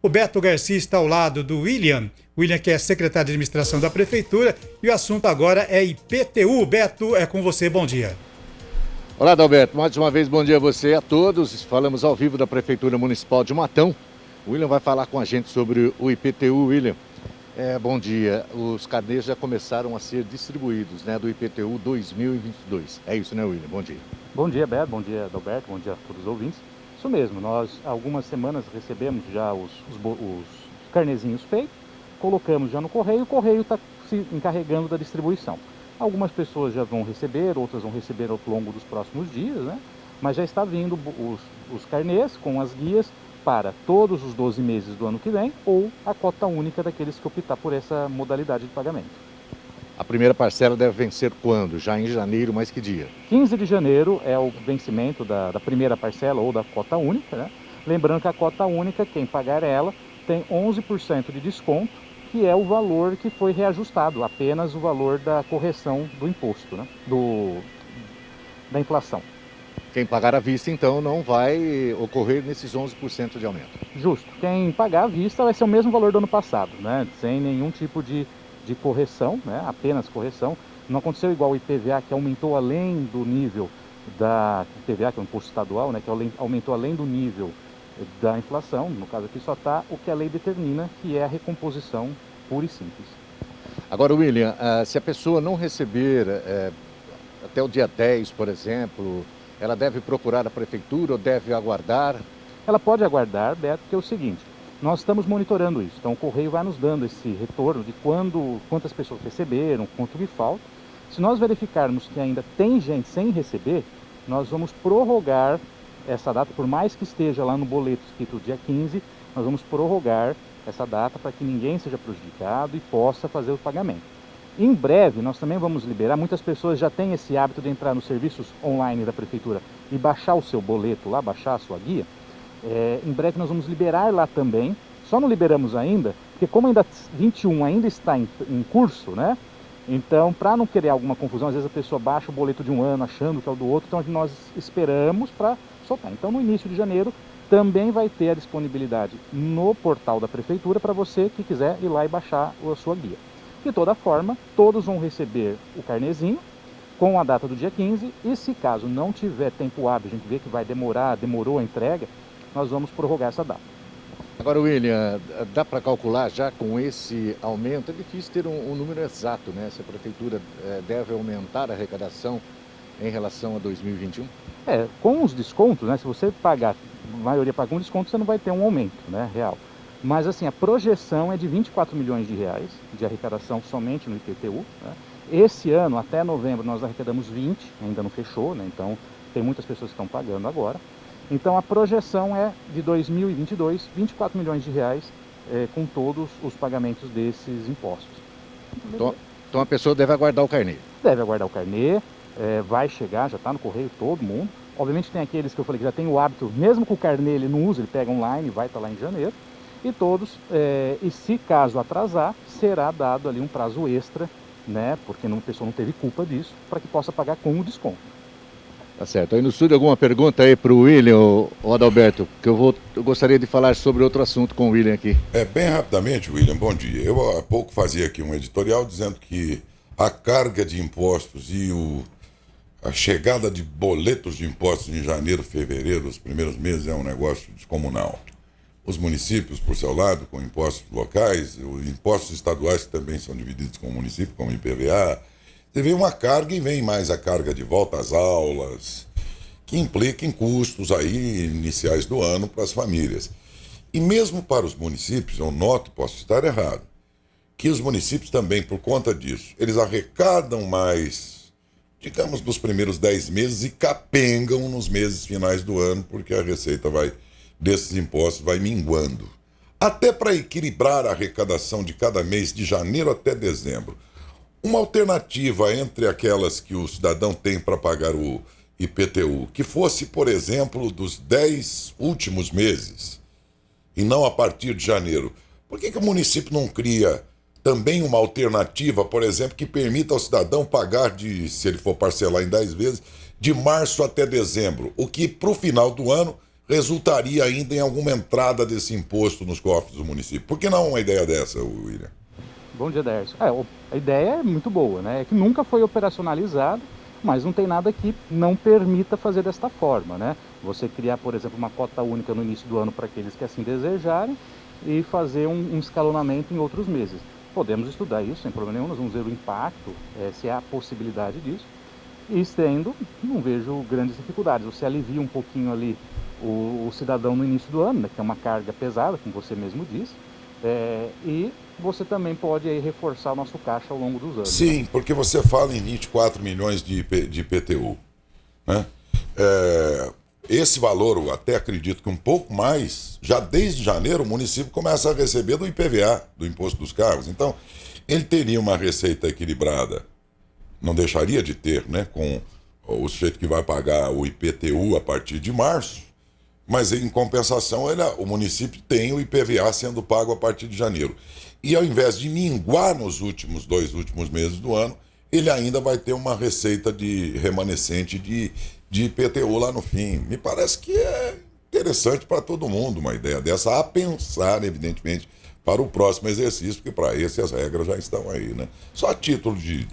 O Beto Garcia está ao lado do William. William, que é secretário de administração da Prefeitura. E o assunto agora é IPTU. Beto, é com você. Bom dia. Olá, Adalberto. Mais uma vez, bom dia a você e a todos. Falamos ao vivo da Prefeitura Municipal de Matão. O William vai falar com a gente sobre o IPTU. William, bom dia. Os carnês já começaram a ser distribuídos, né, do IPTU 2022. É isso, né, William? Bom dia. Bom dia, Beto. Bom dia, Adalberto. Bom dia a todos os ouvintes. Isso mesmo. Nós, há algumas semanas, recebemos já os carnezinhos feitos, colocamos já no correio. O correio está se encarregando da distribuição. Algumas pessoas já vão receber, outras vão receber ao longo dos próximos dias, né? Mas já está vindo os carnês com as guias para todos os 12 meses do ano que vem ou a cota única daqueles que optar por essa modalidade de pagamento. A primeira parcela deve vencer quando? Já em janeiro, mas que dia? 15 de janeiro é o vencimento da primeira parcela ou da cota única, né? Lembrando que a cota única, quem pagar ela, tem 11% de desconto, que é o valor que foi reajustado, apenas o valor da correção do imposto, né? Da inflação. Quem pagar à vista, então, não vai ocorrer nesses 11% de aumento. Justo. Quem pagar à vista vai ser o mesmo valor do ano passado, né? Sem nenhum tipo de correção, né? Apenas correção. Não aconteceu igual o IPVA, que aumentou além do nível da IPVA, que é um imposto estadual, né? Que aumentou além do nível da inflação. No caso aqui só está o que a lei determina, que é a recomposição pura e simples. Agora, William, se a pessoa não receber até o dia 10, por exemplo, ela deve procurar a prefeitura ou deve aguardar? Ela pode aguardar, Beto, porque é o seguinte, nós estamos monitorando isso. Então o Correio vai nos dando esse retorno de quantas pessoas receberam, quanto que falta. Se nós verificarmos que ainda tem gente sem receber, nós vamos prorrogar essa data, por mais que esteja lá no boleto escrito dia 15, nós vamos prorrogar essa data para que ninguém seja prejudicado e possa fazer o pagamento. Em breve, nós também vamos liberar, muitas pessoas já têm esse hábito de entrar nos serviços online da Prefeitura e baixar o seu boleto lá, baixar a sua guia. Em breve nós vamos liberar lá também, só não liberamos ainda, porque como ainda 21 ainda está em curso, né? Então, para não criar alguma confusão, às vezes a pessoa baixa o boleto de um ano achando que é o do outro, então nós esperamos para soltar. Então, no início de janeiro, também vai ter a disponibilidade no portal da Prefeitura para você que quiser ir lá e baixar a sua guia. De toda forma, todos vão receber o carnezinho com a data do dia 15 e se caso não tiver tempo hábil, a gente vê que vai demorou a entrega, nós vamos prorrogar essa data. Agora, William, dá para calcular já com esse aumento? É difícil ter um número exato, né? Se a Prefeitura deve aumentar a arrecadação em relação a 2021? Com os descontos, né? Se você pagar, a maioria paga um desconto, você não vai ter um aumento, né, real. Mas assim, a projeção é de 24 milhões de reais de arrecadação somente no IPTU, né? Esse ano, até novembro, nós arrecadamos 20, ainda não fechou, né? Então tem muitas pessoas que estão pagando agora. Então a projeção é de 2022, 24 milhões de reais com todos os pagamentos desses impostos. Então a pessoa deve aguardar o carnê? Deve aguardar o carnê, vai chegar, já está no correio todo mundo. Obviamente tem aqueles que eu falei que já tem o hábito, mesmo com o carnê ele não usa, ele pega online e vai estar lá em janeiro. E todos, e se caso atrasar, será dado ali um prazo extra, né, porque a pessoa não teve culpa disso, para que possa pagar com o desconto. Tá certo. Aí no estúdio alguma pergunta aí para o William ou Adalberto, que eu gostaria de falar sobre outro assunto com o William aqui. Bem rapidamente, William, bom dia. Eu há pouco fazia aqui um editorial dizendo que a carga de impostos e a chegada de boletos de impostos em janeiro, fevereiro, os primeiros meses, é um negócio descomunal. Os municípios, por seu lado, com impostos locais, os impostos estaduais que também são divididos com o município, como IPVA, você vê uma carga e vem mais a carga de volta às aulas, que implica em custos aí iniciais do ano para as famílias. E mesmo para os municípios, eu noto, posso estar errado, que os municípios também, por conta disso, eles arrecadam mais, digamos, nos primeiros 10 meses e capengam nos meses finais do ano, porque a receita desses impostos vai minguando. Até para equilibrar a arrecadação de cada mês, de janeiro até dezembro. Uma alternativa entre aquelas que o cidadão tem para pagar o IPTU, que fosse, por exemplo, dos 10 últimos meses, e não a partir de janeiro. Por que o município não cria também uma alternativa, por exemplo, que permita ao cidadão pagar, se ele for parcelar em 10 vezes, de março até dezembro, o que para o final do ano resultaria ainda em alguma entrada desse imposto nos cofres do município. Por que não uma ideia dessa, William? Bom dia, Dércio. A ideia é muito boa, né? É que nunca foi operacionalizado, mas não tem nada que não permita fazer desta forma, né? Você criar, por exemplo, uma cota única no início do ano para aqueles que assim desejarem e fazer um escalonamento em outros meses. Podemos estudar isso sem problema nenhum, nós vamos ver o impacto, se há a possibilidade disso. E estendo, não vejo grandes dificuldades. Você alivia um pouquinho ali o cidadão no início do ano, né, que é uma carga pesada, como você mesmo disse, e você também pode aí reforçar o nosso caixa ao longo dos anos. Sim, porque você fala em 24 milhões de IPTU, né? Esse valor, eu até acredito que um pouco mais, já desde janeiro o município começa a receber do IPVA, do Imposto dos Carros. Então, ele teria uma receita equilibrada, não deixaria de ter, né, com o sujeito que vai pagar o IPTU a partir de março, mas em compensação o município tem o IPVA sendo pago a partir de janeiro. E ao invés de minguar nos dois últimos meses do ano, ele ainda vai ter uma receita remanescente de IPTU lá no fim. Me parece que é interessante para todo mundo uma ideia dessa, a pensar, evidentemente, para o próximo exercício, porque para esse as regras já estão aí, né? Só a título de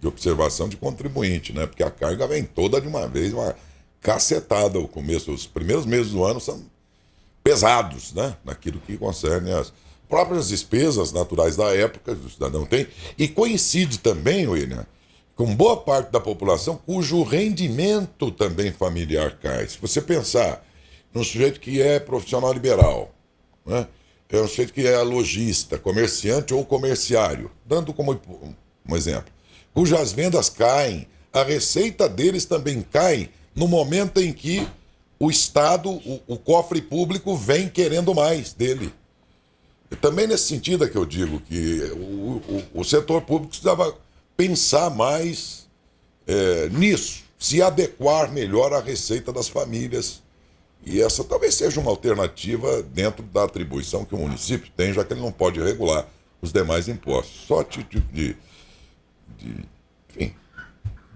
observação de contribuinte, né? Porque a carga vem toda de uma vez, uma cacetada. Os primeiros meses do ano são pesados, né? Naquilo que concerne as próprias despesas naturais da época que o cidadão tem, e coincide também, William, com boa parte da população cujo rendimento também familiar cai. Se você pensar num sujeito que é profissional liberal, né? É um sujeito que é lojista, comerciante ou comerciário, dando como um exemplo, cujas vendas caem, a receita deles também cai no momento em que o Estado, o cofre público, vem querendo mais dele. E também nesse sentido é que eu digo que o setor público precisava pensar mais nisso, se adequar melhor à receita das famílias. E essa talvez seja uma alternativa dentro da atribuição que o município tem, já que ele não pode regular os demais impostos. Só a título de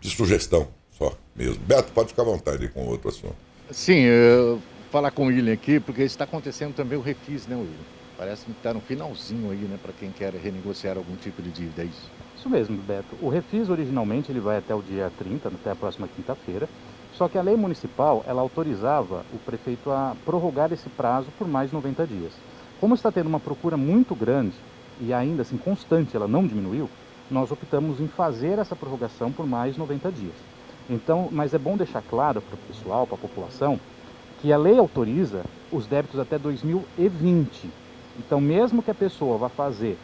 sugestão, só mesmo. Beto, pode ficar à vontade aí com outro assunto. Sim, falar com o William aqui, porque está acontecendo também o refis, né, William? Parece que está no finalzinho aí, né, para quem quer renegociar algum tipo de dívida, é isso? Isso mesmo, Beto. O refis, originalmente, ele vai até o dia 30, até a próxima quinta-feira. Só que a lei municipal, ela autorizava o prefeito a prorrogar esse prazo por mais 90 dias. Como está tendo uma procura muito grande, e ainda assim constante, ela não diminuiu, nós optamos em fazer essa prorrogação por mais 90 dias. Então, mas é bom deixar claro para o pessoal, para a população, que a lei autoriza os débitos até 2020. Então, mesmo que a pessoa vá fazer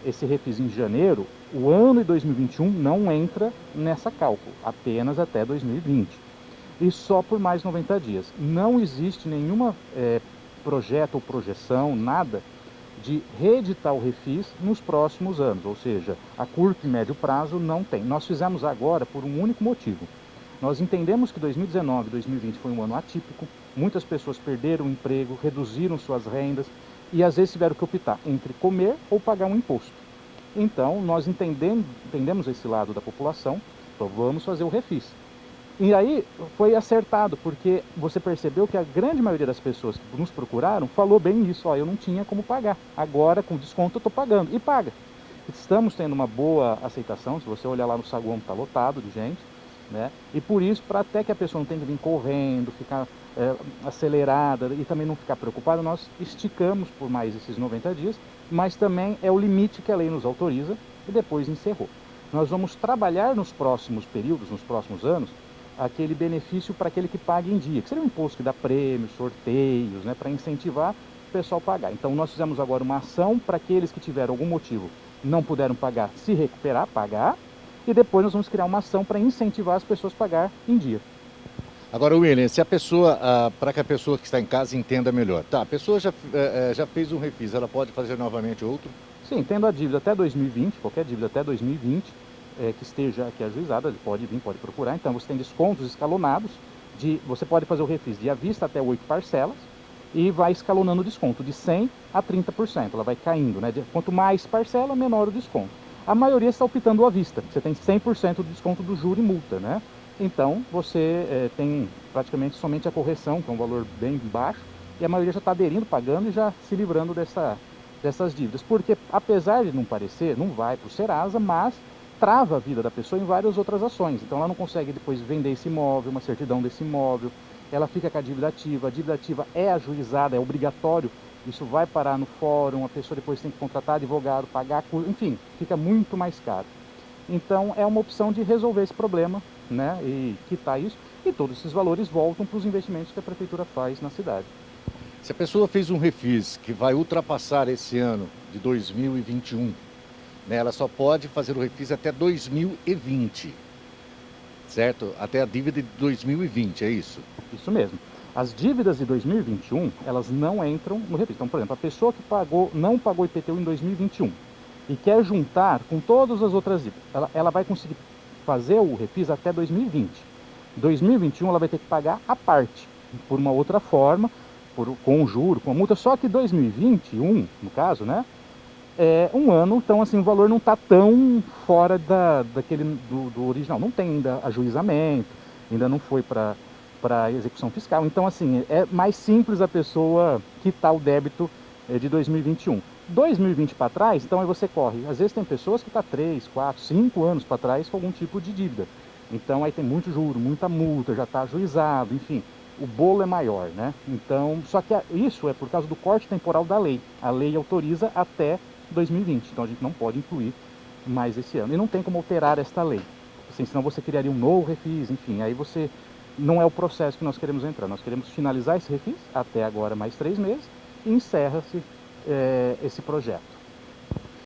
esse refis em janeiro, o ano de 2021 não entra nessa cálculo, apenas até 2020. E só por mais 90 dias. Não existe nenhuma projeto ou projeção, nada, de reeditar o refis nos próximos anos, ou seja, a curto e médio prazo não tem. Nós fizemos agora por um único motivo. Nós entendemos que 2019 e 2020 foi um ano atípico, muitas pessoas perderam o emprego, reduziram suas rendas e às vezes tiveram que optar entre comer ou pagar um imposto. Então, nós entendemos esse lado da população, então vamos fazer o refis. E aí foi acertado, porque você percebeu que a grande maioria das pessoas que nos procuraram falou bem isso, eu não tinha como pagar, agora com desconto eu estou pagando, e paga. Estamos tendo uma boa aceitação, se você olhar lá no saguão está lotado de gente, né? E por isso, para até que a pessoa não tenha que vir correndo, ficar acelerada e também não ficar preocupada, nós esticamos por mais esses 90 dias, mas também é o limite que a lei nos autoriza e depois encerrou. Nós vamos trabalhar nos próximos períodos, nos próximos anos, aquele benefício para aquele que paga em dia, que seria um imposto que dá prêmios, sorteios, né, para incentivar o pessoal a pagar. Então nós fizemos agora uma ação para aqueles que tiveram algum motivo, não puderam pagar, se recuperar, pagar, e depois nós vamos criar uma ação para incentivar as pessoas a pagar em dia. Agora, William, se a pessoa, para que a pessoa que está em casa entenda melhor, tá, a pessoa já fez um refis, ela pode fazer novamente outro? Sim, tendo a dívida até 2020, qualquer dívida até 2020, que esteja aqui ajuizada, ele pode vir, pode procurar. Então você tem descontos escalonados, você pode fazer o refis de à vista até 8 parcelas e vai escalonando o desconto de 100% a 30%, ela vai caindo, né? Quanto mais parcela, menor o desconto. A maioria está optando à vista, você tem 100% do desconto do juro e multa, né? Então você tem praticamente somente a correção, que é um valor bem baixo, e a maioria já está aderindo, pagando e já se livrando dessas dívidas. Porque apesar de não parecer, não vai para o Serasa, mas trava a vida da pessoa em várias outras ações. Então ela não consegue depois vender esse imóvel, uma certidão desse imóvel, ela fica com a dívida ativa é ajuizada, é obrigatório, isso vai parar no fórum, a pessoa depois tem que contratar advogado, pagar, enfim, fica muito mais caro. Então é uma opção de resolver esse problema, né, e quitar isso, e todos esses valores voltam para os investimentos que a prefeitura faz na cidade. Se a pessoa fez um refis que vai ultrapassar esse ano de 2021, né, ela só pode fazer o refis até 2020, certo? Até a dívida de 2020, é isso? Isso mesmo. As dívidas de 2021, elas não entram no refis. Então, por exemplo, a pessoa que não pagou IPTU em 2021 e quer juntar com todas as outras dívidas, ela vai conseguir fazer o refis até 2020. 2021 ela vai ter que pagar a parte, por uma outra forma, com juro, com multa, só que 2021, no caso, né, é um ano, então assim, o valor não está tão fora do original, não tem ainda ajuizamento, ainda não foi para execução fiscal, então assim, é mais simples a pessoa quitar o débito de 2021. 2020 para trás, então aí você corre, às vezes tem pessoas que estão 3, 4, 5 anos para trás com algum tipo de dívida, então aí tem muito juro, muita multa, já está ajuizado, enfim, o bolo é maior, né? Então, só que isso é por causa do corte temporal da lei. A lei autoriza até 2020, então a gente não pode incluir mais esse ano. E não tem como alterar esta lei, assim, senão você criaria um novo refis, enfim, aí você... Não é o processo que nós queremos entrar, nós queremos finalizar esse refis, até agora mais 3 meses, e encerra-se esse projeto.